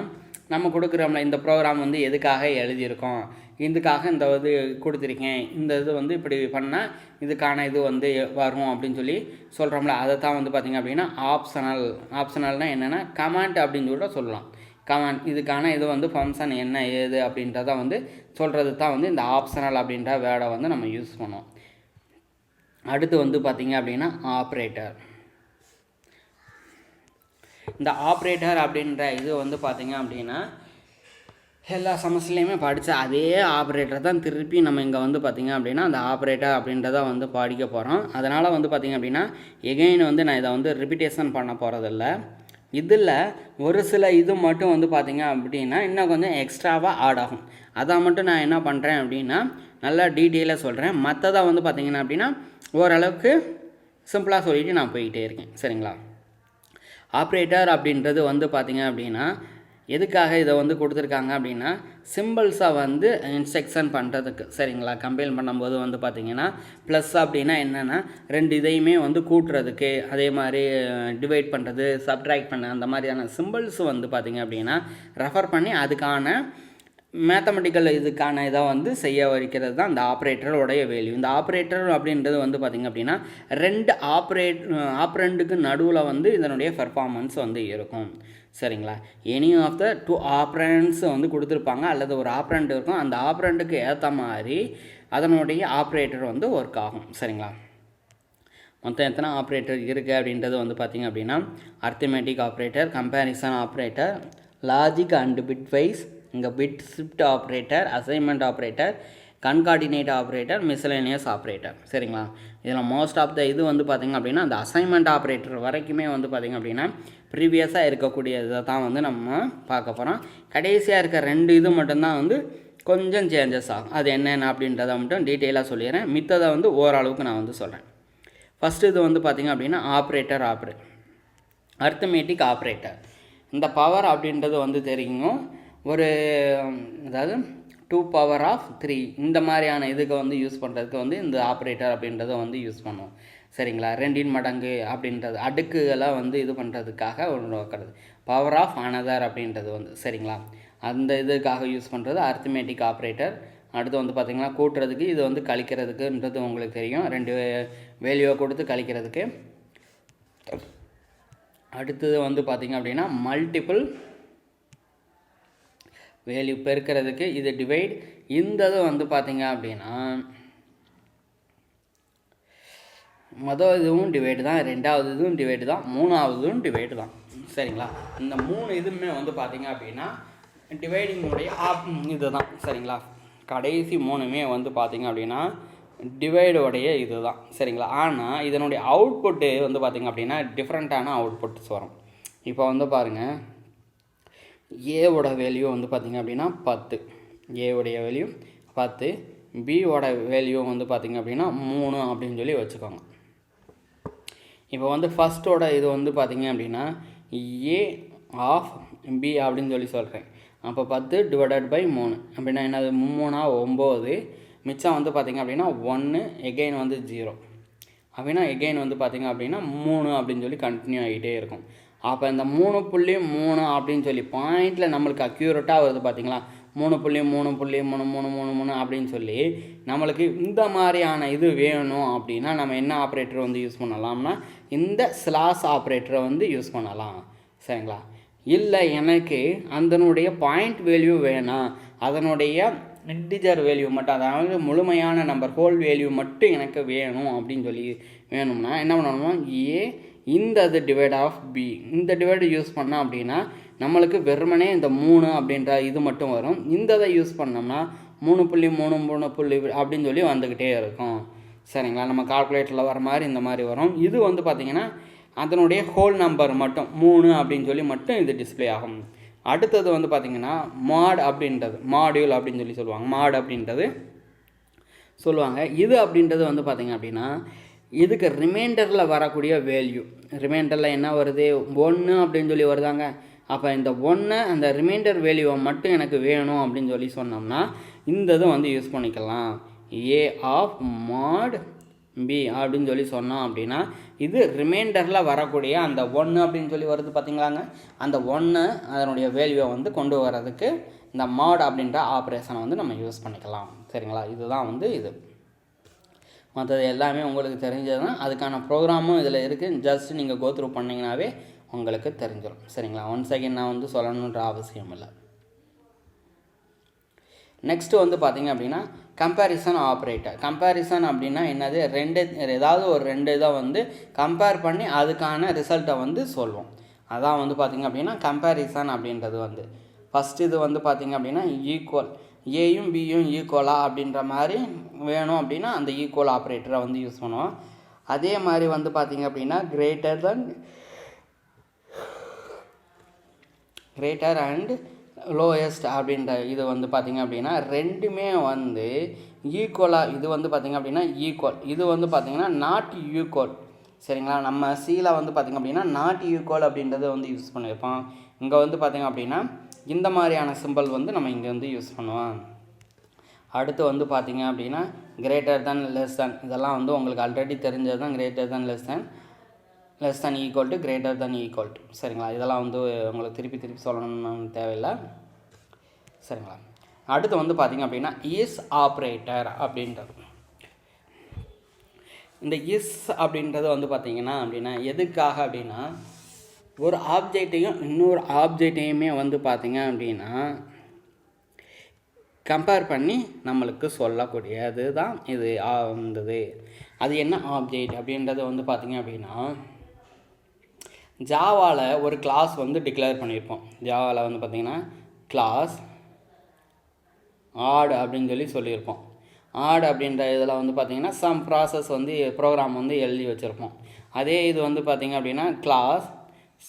நம்ம கொடுக்குறோம்ல இந்த ப்ரோக்ராம் வந்து எதுக்காக எழுதியிருக்கோம், இதுக்காக இந்த இது கொடுத்துருக்கேன், இந்த இது வந்து இப்படி பண்ணால் இதுக்கான இது வந்து வரும் அப்படின்னு சொல்லி சொல்கிறோம்ல, அதை தான் வந்து பார்த்திங்க அப்படின்னா ஆப்ஷனல்னால் என்னென்னா கமாண்ட் அப்படின்னு கூட சொல்லலாம். கமாண்ட் இதுக்கான இது வந்து ஃபங்க்ஷன் என்ன ஏது அப்படின்றத வந்து சொல்கிறது தான் வந்து இந்த ஆப்ஷனல் அப்படின்ற வேர்டை வந்து நம்ம யூஸ் பண்ணுவோம். அடுத்து வந்து பார்த்திங்க அப்படின்னா ஆப்ரேட்டர். இந்த ஆப்ரேட்டர் அப்படின்ற இது வந்து பார்த்திங்க அப்படின்னா எல்லா செமஸ்டர்லேயுமே படித்த அதே ஆப்ரேட்டர் தான் திருப்பி நம்ம இங்கே வந்து பார்த்திங்க அப்படின்னா அந்த ஆப்ரேட்டர் அப்படின்றத வந்து படிக்க போகிறோம். அதனால் வந்து பார்த்திங்க அப்படின்னா எகெயின் வந்து நான் இதை வந்து ரிப்பீட்டேஷன் பண்ண போகிறதில்ல. இதில் ஒரு சில இது மட்டும் வந்து பார்த்திங்க அப்படின்னா இன்னும் கொஞ்சம் எக்ஸ்ட்ராவாக ஆட் ஆகும். அதை மட்டும் நான் என்ன பண்ணுறேன் அப்படின்னா நல்லா டீட்டெயிலாக சொல்கிறேன். மற்றதை வந்து பார்த்திங்கன்னா அப்படின்னா ஓரளவுக்கு சிம்பிளாக சொல்லிவிட்டு நான் போய்கிட்டே இருக்கேன் சரிங்களா. ஆப்ரேட்டர் அப்படின்றது வந்து பார்த்திங்க அப்படின்னா எதுக்காக இதை வந்து கொடுத்துருக்காங்க அப்படின்னா சிம்பிள்ஸை வந்து இன்ஸ்ட்ரக்ஷன் பண்ணுறதுக்கு சரிங்களா. கம்பைல் பண்ணும்போது வந்து பார்த்திங்கன்னா ப்ளஸ் அப்படின்னா என்னென்னா ரெண்டு இதையுமே வந்து கூட்டுறதுக்கு, அதே மாதிரி டிவைட் பண்ணுறது, சப்ட்ராக்ட் பண்ண அந்த மாதிரியான சிம்பிள்ஸ் வந்து பார்த்திங்க அப்படின்னா ரெஃபர் பண்ணி அதுக்கான மேத்தமெட்டிக்கல் இதுக்கான இதை வந்து செய்ய வைக்கிறது தான் இந்த ஆப்ரேட்டரோடைய வேல்யூ. இந்த ஆப்ரேட்டர் அப்படின்றது வந்து பார்த்திங்க அப்படின்னா ரெண்டு ஆப்ரண்டுக்கு நடுவில் வந்து இதனுடைய பெர்ஃபார்மன்ஸ் வந்து இருக்கும் சரிங்களா. எனி ஆஃப் த டூ ஆப்ரண்ட்ஸ் வந்து கொடுத்துருப்பாங்க, அல்லது ஒரு ஆப்ரண்ட் இருக்கும், அந்த ஆப்ரண்ட்டுக்கு ஏற்ற மாதிரி அதனுடைய ஆப்ரேட்டர் வந்து ஒர்க் ஆகும் சரிங்களா. மொத்தம் எத்தனை ஆப்ரேட்டர் இருக்குது அப்படின்றது வந்து பார்த்திங்க அப்படின்னா arithmetic operator, comparison operator, logic and bit wise, இங்கே bit shift operator, assignment operator, coordinate operator, miscellaneous operator சரிங்களா. இதில் மோஸ்ட் ஆஃப் த இது வந்து பார்த்திங்க அப்படின்னா அந்த அசைன்மெண்ட் ஆப்ரேட்டர் வரைக்குமே வந்து பார்த்திங்க அப்படின்னா ப்ரீவியஸாக இருக்கக்கூடிய இதை தான் வந்து நம்ம பார்க்க போகிறோம். கடைசியாக இருக்க ரெண்டு இது மட்டும்தான் வந்து கொஞ்சம் சேஞ்சஸ் ஆகும். அது என்னென்ன அப்படின்றத மட்டும் டீட்டெயிலாக சொல்லிடுறேன். மித்ததை வந்து ஓரளவுக்கு நான் வந்து சொல்கிறேன். ஃபஸ்ட்டு இது வந்து பார்த்திங்க அப்படின்னா ஆப்ரேட்டர் அர்த்தமேட்டிக் ஆப்ரேட்டர். இந்த பவர் அப்படின்றது வந்து தெரியும், ஒரு அதாவது 2 பவர் ஆஃப் 3 இந்த மாதிரியான இதுக்கு வந்து யூஸ் பண்ணுறதுக்கு வந்து இந்த ஆப்ரேட்டர் அப்படின்றத வந்து யூஸ் பண்ணுவோம். சரிங்களா? 2 மடங்கு அப்படின்றது அடுக்குகளாக வந்து இது பண்ணுறதுக்காக ஒன்று வைக்கிறது. பவர் ஆஃப் அனதர் அப்படின்றது வந்து சரிங்களா, அந்த இதுக்காக யூஸ் பண்ணுறது அரித்மெட்டிக் ஆப்ரேட்டர். அடுத்து வந்து பார்த்திங்கன்னா கூட்டுறதுக்கு, இது வந்து கழிக்கிறதுக்குன்றது உங்களுக்கு தெரியும், 2 வேல்யூவை கொடுத்து கழிக்கிறதுக்கு. அடுத்தது வந்து பார்த்திங்க அப்படின்னா மல்டிபிள் வேல்யூ பெருக்கிறதுக்கு, இது டிவைட். இந்த இது வந்து பார்த்திங்க அப்படின்னா மொதல் இதுவும் டிவைடு தான், 2வது இதுவும் டிவைடு தான், 3வதும் டிவைடு தான். சரிங்களா? இந்த 3 இதுவுமே வந்து பார்த்திங்க அப்படின்னா டிவைடிங்குடைய இது தான். சரிங்களா? கடைசி 3மே வந்து பார்த்திங்க அப்படின்னா டிவைடோடைய இது தான். சரிங்களா? ஆனால் இதனுடைய அவுட்புட்டு வந்து பார்த்திங்க அப்படின்னா டிஃப்ரெண்ட்டான அவுட்புட்ஸ் வரும். இப்போ வந்து பாருங்கள், ஏவோட வேல்யூ வந்து பார்த்திங்க அப்படின்னா 10, ஏவுடைய வேல்யூ 10, பியோட வேல்யூ வந்து பார்த்திங்க அப்படின்னா 3 அப்படின்னு சொல்லி வச்சுக்கோங்க. இப்போ வந்து ஃபஸ்ட்டோட இது வந்து பார்த்திங்க அப்படின்னா ஏ ஆஃப் பி அப்படின்னு சொல்லி சொல்கிறேன். அப்போ 10 டிவைடட் பை 3 அப்படின்னா என்னது, 3 9, மிச்சம் வந்து பார்த்திங்க அப்படின்னா 1, எகெயின் வந்து 0 அப்படின்னா எகெயின் வந்து பார்த்திங்க அப்படின்னா 3 அப்படின்னு சொல்லி கண்டினியூ ஆகிட்டே இருக்கும். அப்போ இந்த 3.3 அப்படின்னு சொல்லி பாயிண்டில் நம்மளுக்கு அக்யூரேட்டாக வருது பார்த்திங்களா, 3.3.333 அப்படின்னு சொல்லி நம்மளுக்கு இந்த மாதிரியான இது வேணும் அப்படின்னா நம்ம என்ன ஆப்ரேட்டர் வந்து யூஸ் பண்ணலாம்னா இந்த ஸ்லாஷ் ஆப்ரேட்டரை வந்து யூஸ் பண்ணலாம். சரிங்களா? இல்லை எனக்கு அதனுடைய பாயிண்ட் வேல்யூ வேணாம், அதனுடைய இன்டிஜர் வேல்யூ மட்டும், அதாவது முழுமையான நம்பர் ஹோல் வேல்யூ மட்டும் எனக்கு வேணும் அப்படின்னு சொல்லி வேணும்னா என்ன பண்ணணும்னா ஏ இந்த இது டிவைட் ஆஃப் பி, இந்த டிவைடு யூஸ் பண்ணோம் அப்படின்னா நம்மளுக்கு வெறுமனே இந்த 3 அப்படின்ற இது மட்டும் வரும். இந்த இதை யூஸ் பண்ணோம்னா 3.3 அப்படின்னு சொல்லி வந்துக்கிட்டே இருக்கும். சரிங்களா? நம்ம கால்குலேட்டரில் வர மாதிரி இந்த மாதிரி வரும். இது வந்து பார்த்திங்கன்னா அதனுடைய ஹோல் நம்பர் மட்டும் 3 அப்படின்னு சொல்லி மட்டும் இது டிஸ்பிளே ஆகும். அடுத்தது வந்து பார்த்திங்கன்னா மாட் அப்படின்றது, மாடியூல் அப்படின்னு சொல்லி சொல்லுவாங்க, மாட் அப்படின்றது சொல்லுவாங்க. இது அப்படின்றது வந்து பார்த்திங்க அப்படின்னா இதுக்கு ரிமைண்டரில் வரக்கூடிய வேல்யூ, ரிமைண்டரில் என்ன வருது 1 அப்படின்னு சொல்லி வருதாங்க. அப்போ இந்த 1 அந்த ரிமைண்டர் வேல்யூவை மட்டும் எனக்கு வேணும் அப்படின்னு சொல்லி சொன்னோம்னா இந்த இதை வந்து யூஸ் பண்ணிக்கலாம். ஏ ஆஃப் மாட் பி அப்படின்னு சொல்லி சொன்னோம் அப்படின்னா இது ரிமைண்டரில் வரக்கூடிய அந்த 1 அப்படின்னு சொல்லி வருது பார்த்திங்களாங்க, அந்த 1 அதனுடைய வேல்யூவை வந்து கொண்டு வரதுக்கு இந்த மாட் அப்படின்ற ஆப்ரேஷனை வந்து நம்ம யூஸ் பண்ணிக்கலாம். சரிங்களா? இதுதான் வந்து இது. மற்றது எல்லாமே உங்களுக்கு தெரிஞ்சதுன்னா அதுக்கான ப்ரோக்ராமும் இதில் இருக்குது, ஜஸ்ட் நீங்கள் கோத்ரூ பண்ணிங்கனாவே உங்களுக்கு தெரிஞ்சிடும். சரிங்களா? ஒன்ஸ் அகெயின் நான் வந்து சொல்லணுன்ற அவசியம் இல்லை. நெக்ஸ்ட்டு வந்து பார்த்திங்க அப்படின்னா கம்பேரிசன் ஆப்ரேட்டர். கம்பேரிசன் அப்படின்னா என்னது, ஏதாவது ஒரு 2 இதை வந்து கம்பேர் பண்ணி அதுக்கான ரிசல்ட்டை வந்து சொல்வோம். அதான் வந்து பார்த்திங்க அப்படின்னா கம்பேரிசன் அப்படின்றது வந்து ஃபஸ்ட்டு இது வந்து பார்த்திங்க அப்படின்னா ஈக்குவல், ஏயும் பியும் ஈக்குவலா அப்படின்ற மாதிரி வேணும் அப்படின்னா அந்த ஈக்குவல் ஆப்ரேட்டரை வந்து யூஸ் பண்ணுவோம். அதே மாதிரி வந்து பார்த்திங்க அப்படின்னா கிரேட்டர் அண்ட் லோயஸ்ட் அப்படின்ற இது வந்து பார்த்திங்க அப்படின்னா ரெண்டுமே வந்து ஈக்குவலாக, இது வந்து பார்த்திங்க அப்படின்னா ஈக்குவல், இது வந்து பார்த்திங்கன்னா நாட் ஈக்குவல். சரிங்களா? நம்ம சியில் வந்து பார்த்திங்க அப்படின்னா நாட் ஈக்குவல் அப்படின்றத வந்து யூஸ் பண்ணியிருப்போம். இங்கே வந்து பார்த்திங்க அப்படின்னா இந்த மாதிரியான சிம்பிள் வந்து நம்ம இங்கே வந்து யூஸ் பண்ணுவோம். அடுத்து வந்து பார்த்திங்க அப்படின்னா கிரேட்டர் தேன் லெஸ் தேன், இதெல்லாம் வந்து உங்களுக்கு ஆல்ரெடி தெரிஞ்சது தான். Greater than less than equal to greater than equal to. சரிங்களா? இதெல்லாம் வந்து உங்களுக்கு திருப்பி சொல்லணும்னு தேவையில்லை. சரிங்களா? அடுத்து வந்து பார்த்திங்க அப்படின்னா இஸ் ஆப்ரேட்டர் அப்படின்றது. இந்த இஸ் அப்படின்றது வந்து பார்த்திங்கன்னா அப்படின்னா எதுக்காக அப்படின்னா ஒரு ஆப்ஜெக்டையும் இன்னொரு ஆப்ஜெக்டையுமே வந்து பார்த்திங்க அப்படின்னா கம்பேர் பண்ணி நம்மளுக்கு சொல்லக்கூடியது தான் இது இருந்தது. அது என்ன ஆப்ஜெக்ட் அப்படின்றது வந்து பார்த்திங்க அப்படின்னா ஜாவாவில் ஒரு கிளாஸ் வந்து டிக்ளேர் பண்ணியிருப்போம். ஜாவாவில் வந்து பார்த்திங்கன்னா கிளாஸ் ஆட் அப்படின்னு சொல்லி சொல்லியிருப்போம். ஆட் அப்படின்ற இதில் வந்து பார்த்திங்கன்னா சம் ப்ராசஸ் வந்து ப்ரோக்ராம் வந்து எழுதி வச்சுருப்போம். அதே இது வந்து பார்த்திங்க அப்படின்னா கிளாஸ்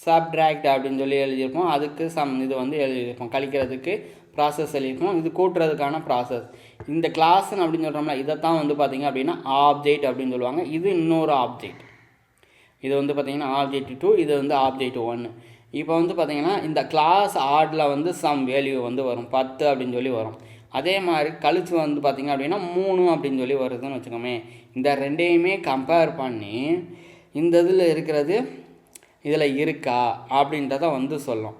சப்ட்ராக்ட் அப்படின்னு சொல்லி எழுதியிருப்போம். அதுக்கு இது வந்து எழுதியிருப்போம், கழிக்கிறதுக்கு ப்ராசஸ் எழுதியிருப்போம், இது கூட்டுறதுக்கான ப்ராசஸ். இந்த கிளாஸ்ன்னு அப்படின்னு சொல்கிறோம்னா இதைத்தான் வந்து பார்த்திங்க அப்படின்னா ஆப்ஜெக்ட் அப்படின்னு சொல்லுவாங்க. இது இன்னொரு ஆப்ஜெக்ட், இது வந்து பார்த்திங்கன்னா ஆப்ஜெக்ட் 2, இது வந்து ஆப்ஜெக்ட் 1. இப்போ வந்து பார்த்திங்கன்னா இந்த கிளாஸ் ஆடில் வந்து சம் வேல்யூ வந்து வரும் 10 அப்படின்னு சொல்லி வரும். அதே மாதிரி கழிச்சு வந்து பார்த்திங்க அப்படின்னா 3 அப்படின்னு சொல்லி வருதுன்னு வச்சுக்கோமே. இந்த ரெண்டையுமே கம்பேர் பண்ணி இந்த இதில் இருக்கிறது இதில் இருக்கா அப்படின்றத வந்து சொல்லும்.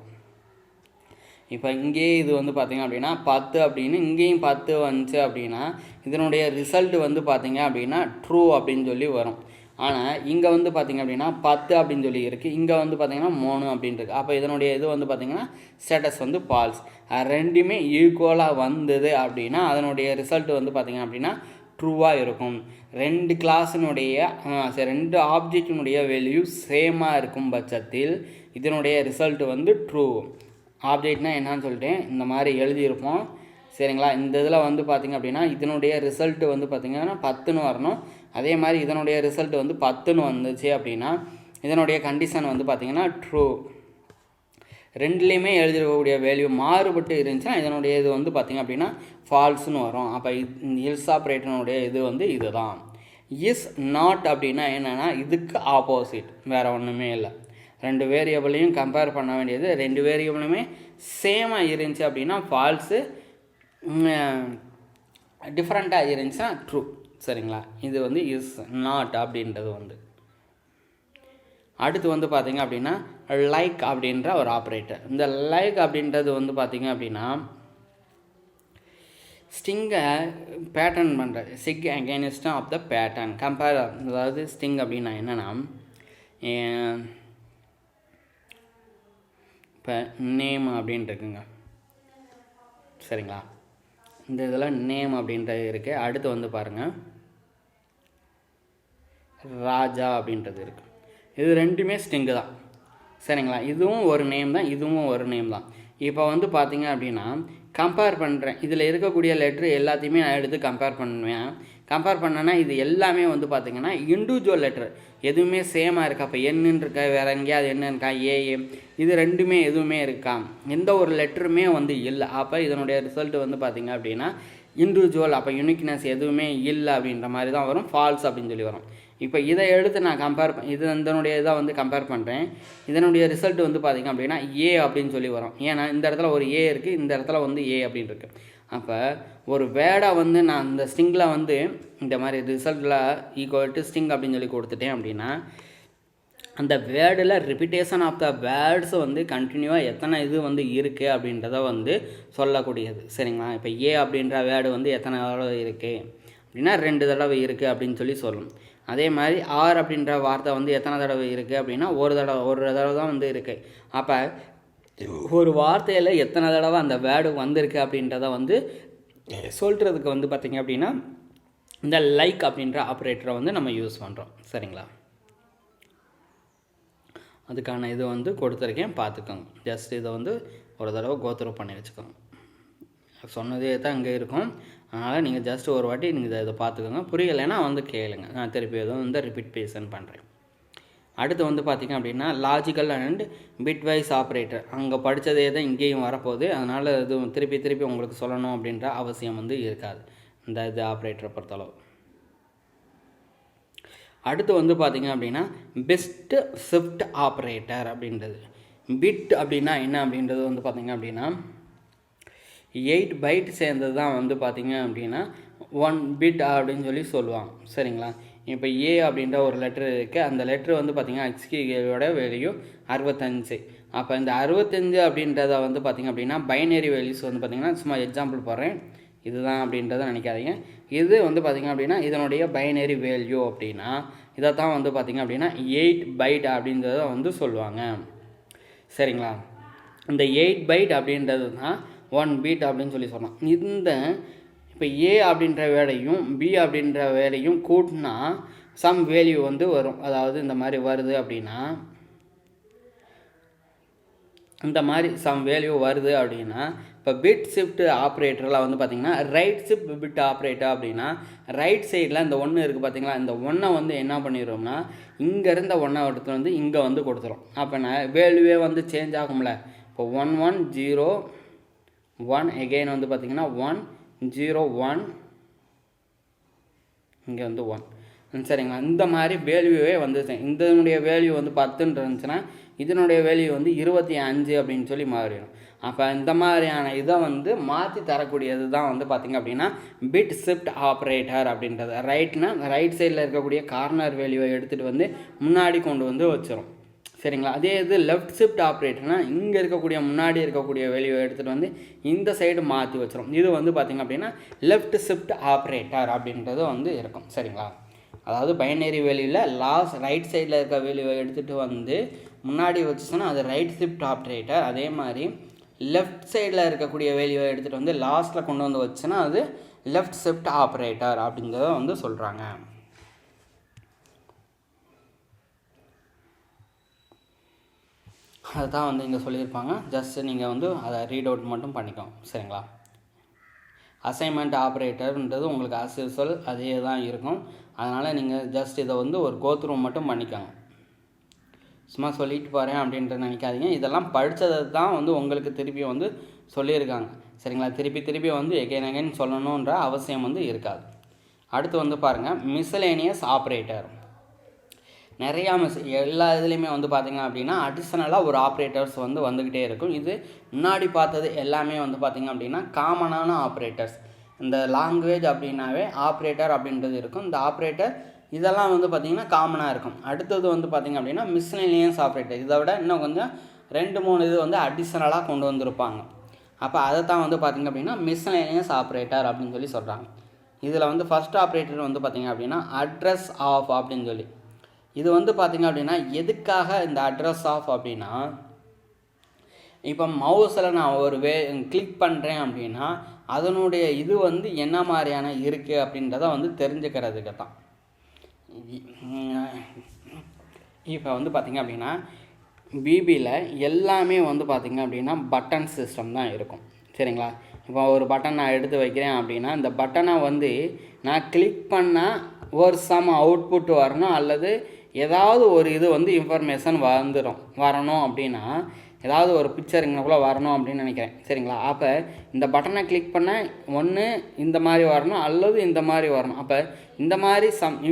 இப்போ இங்கேயே இது வந்து பார்த்திங்க அப்படின்னா 10 அப்படின்னு இங்கேயும் 10 வந்துச்சு அப்படின்னா இதனுடைய ரிசல்ட் வந்து பார்த்திங்க அப்படின்னா ட்ரூ அப்படின்னு சொல்லி வரும். ஆனால் இங்கே வந்து பார்த்திங்க அப்படின்னா 10 அப்படின்னு சொல்லி இருக்குது, இங்கே வந்து பார்த்திங்கன்னா 3 அப்படின்னு இருக்குது. அப்போ இதனுடைய இது வந்து பார்த்திங்கன்னா ஸ்டேட்டஸ் வந்து ஃபால்ஸ். ரெண்டுமே ஈக்குவலாக வந்தது அப்படின்னா அதனுடைய ரிசல்ட் வந்து பார்த்திங்க அப்படின்னா ட்ரூவாக இருக்கும். ரெண்டு கிளாஸினுடைய ரெண்டு ஆப்ஜெக்டினுடைய வேல்யூ சேமாக இருக்கும் பட்சத்தில் இதனுடைய ரிசல்ட் வந்து ட்ரூ. ஆப்ஜெக்ட்னால் என்னன்னு சொல்லிட்டேன், இந்த மாதிரி எழுதியிருப்போம் சரிங்களா. இந்த இதில் வந்து பார்த்திங்க அப்படின்னா இதனுடைய ரிசல்ட்டு வந்து பார்த்திங்கன்னா 10ன்னு வரணும். அதே மாதிரி இதனுடைய ரிசல்ட் வந்து 10ன்னு வந்துச்சு அப்படின்னா இதனுடைய கண்டிஷன் வந்து பார்த்திங்கன்னா ட்ரூ. ரெண்டுலேயுமே எழுதிருக்கக்கூடிய வேல்யூ மாறுபட்டு இருந்துச்சுன்னா இதனுடைய இது வந்து பார்த்திங்க அப்படின்னா ஃபால்ஸ்னு வரும். அப்போ இல்ஸ் ஆப்ரேட்டனுடைய இது வந்து இதுதான். இஸ் நாட் அப்படின்னா என்னென்னா இதுக்கு ஆப்போசிட், வேறு ஒன்றுமே இல்லை. ரெண்டு வேரியபிளையும் கம்பேர் பண்ண வேண்டியது, ரெண்டு வேரியபிளுமே சேமாக இருந்துச்சு அப்படின்னா ஃபால்ஸு, டிஃப்ரெண்ட்டாக இருந்துச்சுன்னா ட்ரூ சரிங்களா. இது வந்து இஸ் நாட் அப்படின்றது வந்து. அடுத்து வந்து பார்த்திங்க அப்படின்னா லைக் அப்படின்ற ஒரு ஆப்ரேட்டர். இந்த லைக் அப்படின்றது வந்து பார்த்திங்க அப்படின்னா ஸ்டிங்கை பேட்டர்ன் பண்ணுற seek against of the pattern compare. அதாவது ஸ்டிங் அப்படின்னா என்னென்னா இப்போ நேம் அப்படின்ட்டு இருக்குங்க சரிங்களா. இந்த இதில் நேம் அப்படின்றது இருக்குது. அடுத்து வந்து பாருங்கள் ராஜா அப்படின்றது இருக்குது. இது ரெண்டுமே ஸ்டிங்கு தான் சரிங்களா. இதுவும் ஒரு நேம் தான், இதுவும் ஒரு நேம் தான். இப்போ வந்து பார்த்திங்க அப்படின்னா கம்பேர் பண்ணுறேன், இதில் இருக்கக்கூடிய லெட்ரு எல்லாத்தையுமே நான் எடுத்து கம்பேர் பண்ணுவேன். கம்பேர் பண்ணேன்னா இது எல்லாமே வந்து பார்த்திங்கன்னா இண்டிவிஜுவல் லெட்ரு, எதுவுமே சேமாக இருக்கா. இப்போ என்னன்னு இருக்கா, வேறு எங்கேயாவது என்ன இருக்கா, ஏஏ இது ரெண்டுமே எதுவுமே இருக்கா, எந்த ஒரு லெட்டருமே வந்து இல்லை. அப்போ இதனுடைய ரிசல்ட் வந்து பார்த்திங்க அப்படின்னா இண்டிவிஜுவல், அப்போ யூனிக்னஸ் எதுவுமே இல்லை அப்படின்ற மாதிரி தான் வரும், ஃபால்ஸ் அப்படின்னு சொல்லி வரும். இப்போ இதை எடுத்து நான் இதனுடைய இதை வந்து கம்பேர் பண்ணுறேன். இதனுடைய ரிசல்ட் வந்து பார்த்திங்க அப்படின்னா ஏ அப்படின்னு சொல்லி வரும். ஏன்னா இந்த இடத்துல ஒரு ஏ இருக்குது, இந்த இடத்துல வந்து ஏ அப்படின்னு இருக்குது. அப்போ ஒரு வேர்டை வந்து நான் இந்த ஸ்டிங்கில் வந்து இந்த மாதிரி ரிசல்ட்டில் ஈக்குவல் டு ஸ்டிங் அப்படின்னு சொல்லி கொடுத்துட்டேன் அப்படின்னா அந்த வேர்டில் ரிப்பீட்டேஷன் ஆஃப் த வேர்ட்ஸ் வந்து கண்டினியூவாக எத்தனை இது வந்து இருக்குது அப்படின்றத வந்து சொல்லக்கூடியது சரிங்களா. இப்போ ஏ அப்படின்ற வேர்டு வந்து எத்தனை தடவை இருக்குது அப்படின்னா 2 தடவை இருக்குது அப்படின்னு சொல்லி சொல்லணும். அதே மாதிரி ஆர் அப்படின்ற வார்த்தை வந்து எத்தனை தடவை இருக்குது அப்படின்னா ஒரு தடவை தான் வந்து இருக்குது. அப்போ ஒரு வார்த்தையில் எத்தனை தடவை அந்த வேர்டு வந்திருக்கு அப்படின்றத வந்து சொல்கிறதுக்கு வந்து பார்த்திங்க அப்படின்னா இந்த லைக் அப்படின்ற ஆப்ரேட்டரை வந்து நம்ம யூஸ் பண்ணுறோம் சரிங்களா. அதுக்கான இது வந்து கொடுத்துருக்கேன், பார்த்துக்கோங்க. ஜஸ்ட் இதை வந்து ஒரு தடவை கோத்ரூ பண்ணி வச்சுக்கோங்க. சொன்னதே தான் இங்கே இருக்கும், அதனால் நீங்கள் ஜஸ்ட் ஒரு வாட்டி நீங்கள் இதை பார்த்துக்கோங்க. புரியலைன்னா வந்து கேளுங்க, நான் திருப்பி எதுவும் வந்து ரிப்பீட் பேசன் பண்ணுறேன். அடுத்து வந்து பார்த்திங்க அப்படின்னா லாஜிக்கல் அண்ட் பிட்வைஸ் ஆப்ரேட்டர். அங்கே படித்ததே தான் இங்கேயும் வரப்போகுது, அதனால் இது திருப்பி உங்களுக்கு சொல்லணும் அப்படின்ற அவசியம் வந்து இருக்காது இந்த இது ஆப்ரேட்டரை பொறுத்தளவு. அடுத்து வந்து பார்த்திங்க அப்படின்னா பெஸ்ட்டு ஷிஃப்ட் ஆப்ரேட்டர் அப்படின்றது. பிட் அப்படின்னா என்ன அப்படின்றது வந்து பார்த்திங்க அப்படின்னா 8 பைட் சேர்ந்தது தான் வந்து பார்த்திங்க அப்படின்னா 1 பிட் அப்படின்னு சொல்லி சொல்லுவாங்க சரிங்களா. இப்போ ஏ அப்படின்ற ஒரு லெட்ரு இருக்குது, அந்த லெட்ரு வந்து பார்த்திங்கன்னா எக்ஸ்கியோட வேல்யூ 65. அப்போ இந்த 65 அப்படின்றத வந்து பார்த்திங்க அப்படின்னா பைனரி வேல்யூஸ் வந்து பார்த்திங்கன்னா சும்மா எக்ஸாம்பிள் போடுறேன், இதுதான் அப்படின்றத நினைக்காதீங்க. இது வந்து பார்த்திங்க அப்படின்னா இதனுடைய பைனரி வேல்யூ அப்படின்னா இதை தான் வந்து பார்த்திங்க அப்படின்னா 8 பைட் அப்படின்றத வந்து சொல்லுவாங்க சரிங்களா. இந்த 8 பைட் அப்படின்றது தான் 1 பீட் அப்படின்னு சொல்லி சொல்லலாம். இந்த இப்போ ஏ அப்படின்ற வேலையும் பி அப்படின்ற வேலையும் கூட்டினா சம் வேல்யூ வந்து வரும். அதாவது இந்த மாதிரி வருது அப்படின்னா இந்த மாதிரி சம் வேல்யூ வருது அப்படின்னா இப்போ பிட் ஷிஃப்ட் ஆப்ரேட்டரில் வந்து பார்த்திங்கன்னா ரைட் ஷிஃப்ட் பிட் ஆப்ரேட்டர் அப்படின்னா ரைட் சைடில் இந்த 1 இருக்குது பார்த்திங்களா, இந்த 1 வந்து என்ன பண்ணிடுறோம்னா இங்கே இருந்த 1 எடுத்து வந்து இங்கே வந்து கொடுத்துரும். அப்போ நான் வேல்யூவே வந்து சேஞ்ச் ஆகும்ல. இப்போ 1 1 0 1 எகெயின் வந்து பார்த்திங்கன்னா 1 0 1 இங்கே வந்து 1 சரிங்களா. இந்த மாதிரி வேல்யூவே வந்து இதனுடைய வேல்யூ வந்து 10 இருந்துச்சுன்னா இதனுடைய வேல்யூ வந்து 25 அப்படின்னு சொல்லி மாறிடும். அப்போ இந்த மாதிரியான இதை வந்து மாற்றி தரக்கூடியது தான் வந்து பார்த்திங்க அப்படின்னா பிட் ஷிஃப்ட் ஆப்ரேட்டர் அப்படின்றது. ரைட்னா ரைட் சைடில் இருக்கக்கூடிய கார்னர் வேல்யூவை எடுத்துகிட்டு வந்து முன்னாடி கொண்டு வந்து வச்சிடும். சரிங்களா? அதே இது லெஃப்ட் ஷிஃப்ட் ஆப்ரேட்டர்னா இங்கே இருக்கக்கூடிய முன்னாடி இருக்கக்கூடிய வேல்யூவை எடுத்துகிட்டு வந்து இந்த சைடு மாற்றி வச்சிடும். இது வந்து பார்த்திங்க அப்படின்னா லெஃப்ட் ஷிஃப்ட் ஆப்ரேட்டர் அப்படின்றது வந்து இருக்கும். சரிங்களா? அதாவது பைனரி வேல்யூவில் ரைட் சைடில் இருக்க வேல்யூவை எடுத்துகிட்டு வந்து முன்னாடி வச்சுச்சுன்னா அது ரைட் ஷிஃப்ட் ஆப்ரேட்டர். அதே மாதிரி லெஃப்ட் சைடில் இருக்கக்கூடிய வேல்யூவை எடுத்துகிட்டு வந்து லாஸ்ட்டில் கொண்டு வந்து வச்சுன்னா அது லெஃப்ட் ஷிஃப்ட் ஆப்ரேட்டர் அப்படிங்கிறத வந்து சொல்கிறாங்க. அதுதான் வந்து இங்கே சொல்லியிருப்பாங்க. ஜஸ்ட் நீங்கள் வந்து அதை ரீட் அவுட் மட்டும் பண்ணிக்கோங்க. சரிங்களா? அசைன்மெண்ட் ஆப்ரேட்டர்ன்றது உங்களுக்கு as usual அதே தான் இருக்கும். அதனால் நீங்கள் ஜஸ்ட் இதை வந்து ஒரு கோத்ரூ மட்டும் பண்ணிக்கோங்க. சும்மா சொல்லிட்டு போகிறேன் அப்படின்ட்டு நினைக்காதீங்க. இதெல்லாம் படித்ததை தான் வந்து உங்களுக்கு திருப்பி வந்து சொல்லியிருக்காங்க. சரிங்களா? திருப்பி வந்து எகைன் சொல்லணுன்ற அவசியம் வந்து இருக்காது. அடுத்து வந்து பாருங்கள், மிஸ்சலேனியஸ் ஆப்ரேட்டர். நிறையா எல்லா இதுலேயுமே வந்து பார்த்திங்க அப்படின்னா அடிஷ்னலாக ஒரு ஆப்ரேட்டர்ஸ் வந்து வந்துக்கிட்டே இருக்கும். இது முன்னாடி பார்த்தது எல்லாமே வந்து பார்த்திங்க அப்படின்னா காமனான ஆப்ரேட்டர்ஸ். இந்த லாங்குவேஜ் அப்படின்னாவே ஆப்ரேட்டர் அப்படின்றது இருக்கும். இந்த ஆப்ரேட்டர் இதெல்லாம் வந்து பார்த்திங்கன்னா காமனாக இருக்கும். அடுத்தது வந்து பார்த்திங்க அப்படின்னா மிஸ்சலேனியஸ் ஆப்ரேட்டர். இதை விட இன்னும் கொஞ்சம் 2-3 இது வந்து அடிஷ்னலாக கொண்டு வந்திருப்பாங்க. அப்போ அதை தான் வந்து பார்த்திங்க அப்படின்னா மிஸ்சலேனியஸ் ஆப்ரேட்டர் அப்படின்னு சொல்லி சொல்கிறாங்க. இதில் வந்து ஃபஸ்ட் ஆப்ரேட்டர் வந்து பார்த்திங்க அப்படின்னா அட்ரஸ் ஆஃப் அப்படின்னு சொல்லி. இது வந்து பார்த்திங்க அப்படின்னா எதுக்காக இந்த அட்ரஸ் ஆஃப் அப்படின்னா, இப்போ மவுஸில் நான் ஒரு கிளிக் பண்ணுறேன் அப்படின்னா அதனுடைய இது வந்து என்ன மாதிரியான இருக்குது அப்படின்றத வந்து தெரிஞ்சுக்கிறதுக்கு தான். இப்போ வந்து பார்த்திங்க அப்படின்னா பிபியில் எல்லாமே வந்து பார்த்திங்க அப்படின்னா பட்டன் சிஸ்டம் தான் இருக்கும். சரிங்களா? இப்போ ஒரு பட்டன் நான் எடுத்து வைக்கிறேன் அப்படின்னா இந்த பட்டனை வந்து நான் கிளிக் பண்ணால் ஒரு அவுட்புட் வரணும், அல்லது ஏதாவது ஒரு இது வந்து இன்ஃபர்மேஷன் வரணும் அப்படின்னா ஏதாவது ஒரு பிக்சர் இங்கேக்குள்ளே வரணும் அப்படின்னு நினைக்கிறேன். சரிங்களா? அப்போ இந்த பட்டனை கிளிக் பண்ண ஒன்று இந்த மாதிரி வரணும் அல்லது இந்த மாதிரி வரணும். அப்போ இந்த மாதிரி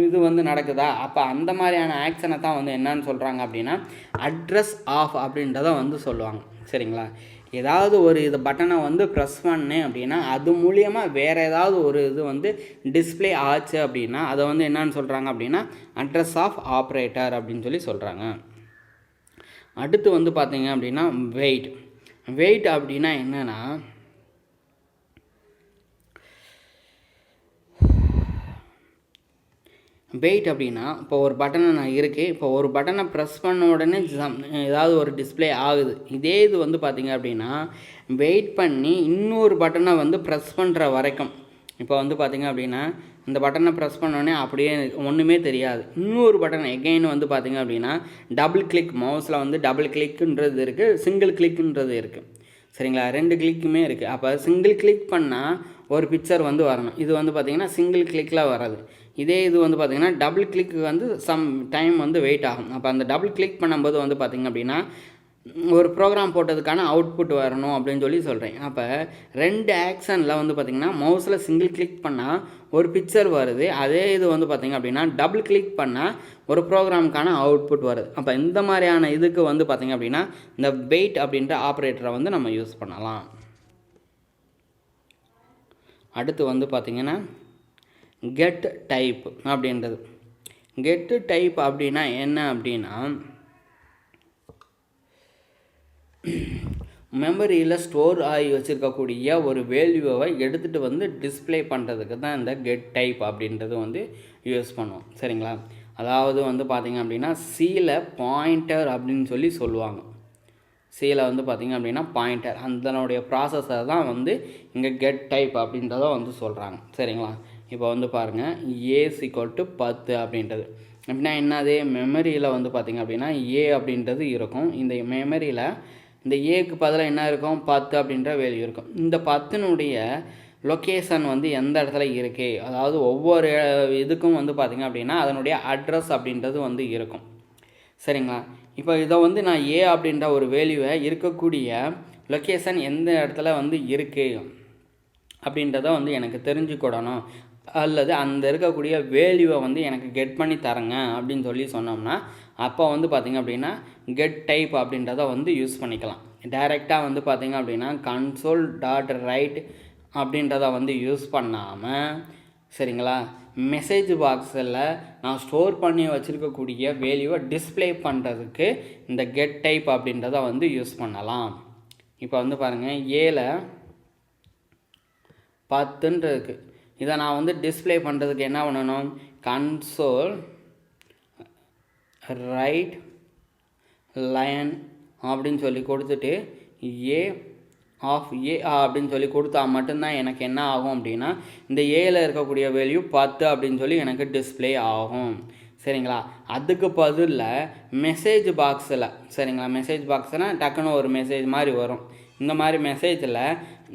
இது வந்து நடக்குதா? அப்போ அந்த மாதிரியான ஆக்ஷனை தான் வந்து என்னன்னு சொல்கிறாங்க அப்படின்னா அட்ரஸ் ஆஃப் அப்படின்றத வந்து சொல்லுவாங்க. சரிங்களா? ஏதாவது ஒரு இது பட்டனை வந்து ப்ரெஸ் பண்ணேன் அப்படின்னா அது மூலியமாக வேறு ஏதாவது ஒரு இது வந்து டிஸ்பிளே ஆச்சு அப்படின்னா அதை வந்து என்னன்னு சொல்கிறாங்க அப்படின்னா அட்ரஸ் ஆஃப் ஆப்ரேட்டர் அப்படின்னு சொல்லி சொல்கிறாங்க. அடுத்து வந்து பார்த்தீங்க அப்படின்னா வெயிட் அப்படின்னா என்னென்னா, வெயிட் அப்படின்னா இப்போ ஒரு பட்டனை நான் இருக்குது, இப்போ ஒரு பட்டனை ப்ரெஸ் பண்ண உடனே ஏதாவது ஒரு டிஸ்பிளே ஆகுது. இதே இது வந்து பார்த்திங்க அப்படின்னா வெயிட் பண்ணி இன்னொரு பட்டனை வந்து ப்ரெஸ் பண்ணுற வரைக்கும், இப்போ வந்து பார்த்திங்க அப்படின்னா இந்த பட்டனை ப்ரெஸ் பண்ணோடனே அப்படியே ஒன்றுமே தெரியாது. இன்னொரு பட்டன் எகெயின் வந்து பார்த்திங்க அப்படின்னா டபுள் கிளிக், மவுஸில் வந்து டபுள் கிளிக்குன்றது இருக்குது, சிங்கிள் கிளிக்குன்றது இருக்குது. சரிங்களா? 2 கிளிக்குமே இருக்குது. அப்போ சிங்கிள் கிளிக் பண்ணால் ஒரு பிக்சர் வந்து வரணும். இது வந்து பார்த்திங்கன்னா சிங்கிள் கிளிக்கில் வராது. இதே இது வந்து பார்த்திங்கன்னா டபுள் கிளிக்கு வந்து சம் டைம் வந்து வெயிட் ஆகும். அப்போ அந்த டபுள் கிளிக் பண்ணும்போது வந்து பார்த்திங்க அப்படின்னா ஒரு ப்ரோக்ராம் போட்டதுக்கான அவுட்புட் வரணும் அப்படின்னு சொல்லி சொல்கிறேன். அப்போ 2 ஆக்ஷனில் வந்து பார்த்திங்கன்னா மவுஸில் சிங்கிள் கிளிக் பண்ணால் ஒரு பிக்சர் வருது. அதே இது வந்து பார்த்திங்க அப்படின்னா டபுள் கிளிக் பண்ணால் ஒரு ப்ரோக்ராமுக்கான அவுட்புட் வருது. அப்போ இந்த மாதிரியான இதுக்கு வந்து பார்த்திங்க அப்படின்னா இந்த வெயிட் அப்படின்ற ஆப்ரேட்டரை வந்து நம்ம யூஸ் பண்ணலாம். அடுத்து வந்து பார்த்திங்கன்னா கெட் டைப் அப்படின்றது. கெட் டைப் அப்படின்னா என்ன அப்படின்னா மெமரியில் ஸ்டோர் ஆகி வச்சுருக்கக்கூடிய ஒரு வேல்யூவை எடுத்துகிட்டு வந்து டிஸ்பிளே பண்ணுறதுக்கு தான் இந்த கெட் டைப் அப்படின்றது வந்து யூஸ் பண்ணுவோம். சரிங்களா? அதாவது வந்து பார்த்திங்க அப்படின்னா சியில் பாயிண்டர் அப்படின்னு சொல்லி சொல்லுவாங்க. சியில் வந்து பார்த்திங்க அப்படின்னா பாயிண்டர், அதனுடைய ப்ராசஸர் தான் வந்து இங்கே கெட் டைப் அப்படின்றத வந்து சொல்கிறாங்க. சரிங்களா? இப்போ வந்து பாருங்கள், A=10 அப்படின்றது அப்படின்னா என்னது, மெமரியில் வந்து பார்த்திங்க அப்படின்னா A அப்படின்றது இருக்கும். இந்த மெமரியில் இந்த ஏக்கு பதிலாக என்ன இருக்கும், 10 அப்படின்ற வேல்யூ இருக்கும். இந்த 10னுடைய லொக்கேஷன் வந்து எந்த இடத்துல இருக்குது, அதாவது ஒவ்வொரு இதுக்கும் வந்து பார்த்திங்க அப்படின்னா அதனுடைய அட்ரஸ் அப்படின்றது வந்து இருக்கும். சரிங்களா? இப்போ இதை வந்து நான் ஏ அப்படின்ற ஒரு வேல்யூவை இருக்கக்கூடிய லொக்கேஷன் எந்த இடத்துல வந்து இருக்குது அப்படின்றத வந்து எனக்கு தெரிஞ்சுக்கிடணும் அல்லது அந்த இருக்கக்கூடிய வேல்யூவை வந்து எனக்கு கெட் பண்ணி தரங்க அப்படின்னு சொல்லி சொன்னோம்னா அப்போ வந்து பார்த்திங்க அப்படின்னா கெட் டைப் அப்படின்றத வந்து யூஸ் பண்ணிக்கலாம். டைரெக்டாக வந்து பார்த்திங்க அப்படின்னா console.write அப்படின்றத வந்து யூஸ் பண்ணாமல் சரிங்களா, மெசேஜ் பாக்ஸில் நான் ஸ்டோர் பண்ணி வச்சுருக்கக்கூடிய வேல்யூவை டிஸ்பிளே பண்ணுறதுக்கு இந்த கெட் டைப் அப்படின்றத வந்து யூஸ் பண்ணலாம். இப்போ வந்து பாருங்கள் ஏல 10 இருக்குது. இதை நான் வந்து டிஸ்பிளே பண்ணுறதுக்கு என்ன பண்ணணும், console ரைட் லைன் அப்படின்னு சொல்லி கொடுத்துட்டு ஏ ஆஃப் ஏ அப்படின்னு சொல்லி கொடுத்தா மட்டும்தான் எனக்கு என்ன ஆகும் அப்படின்னா இந்த ஏல இருக்கக்கூடிய வேல்யூ 10 அப்படின்னு சொல்லி எனக்கு டிஸ்பிளே ஆகும். சரிங்களா, அதுக்கு பதிலாக மெசேஜ் பாக்ஸில் சரிங்களா, மெசேஜ் பாக்ஸ்னால் டக்குன்னு ஒரு மெசேஜ் மாதிரி வரும். இந்த மாதிரி மெசேஜில்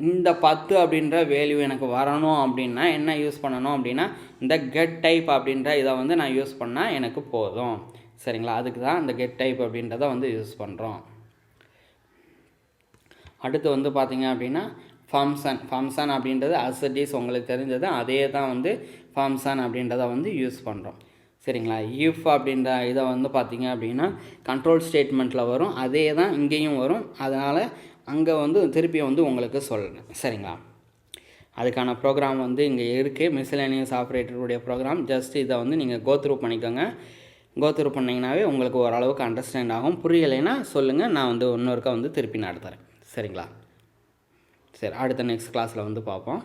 இந்த 10 அப்படின்ற வேல்யூ எனக்கு வரணும் அப்படின்னா என்ன யூஸ் பண்ணணும் அப்படின்னா இந்த கெட் டைப் அப்படின்ற இதை வந்து நான் யூஸ் பண்ணால் எனக்கு போதும். சரிங்களா, அதுக்கு தான் இந்த கெட் டைப் அப்படின்றத வந்து யூஸ் பண்ணுறோம். அடுத்து வந்து பார்த்திங்க அப்படின்னா ஃபங்க்ஷன் அப்படின்றது அசடிஸ் உங்களுக்கு தெரிஞ்சது, அதே தான் வந்து ஃபங்க்ஷன் அப்படின்றத வந்து யூஸ் பண்ணுறோம். சரிங்களா, இஃப் அப்படின்ற இதை வந்து பார்த்திங்க அப்படின்னா கண்ட்ரோல் ஸ்டேட்மெண்ட்டில் வரும், அதே தான் இங்கேயும் வரும். அதனால் அங்கே வந்து திருப்பி வந்து உங்களுக்கு சொல்கிறேன். சரிங்களா, அதுக்கான ப்ரோக்ராம் வந்து இங்கே இருக்குது, மிஸ்செலேனியஸ் ஆப்ரேட்டருடைய ப்ரோக்ராம். ஜஸ்ட் இதை வந்து நீங்கள் கோத்ரூ பண்ணிக்கோங்க. கோத்ரூ பண்ணிங்கனாவே உங்களுக்கு ஓரளவுக்கு அண்டர்ஸ்டாண்ட் ஆகும். புரியலைன்னா சொல்லுங்கள், நான் வந்து இன்னொருக்கா வந்து திருப்பி நடத்துகிறேன். சரிங்களா, சரி, அடுத்த நெக்ஸ்ட் கிளாஸில் வந்து பார்ப்போம்.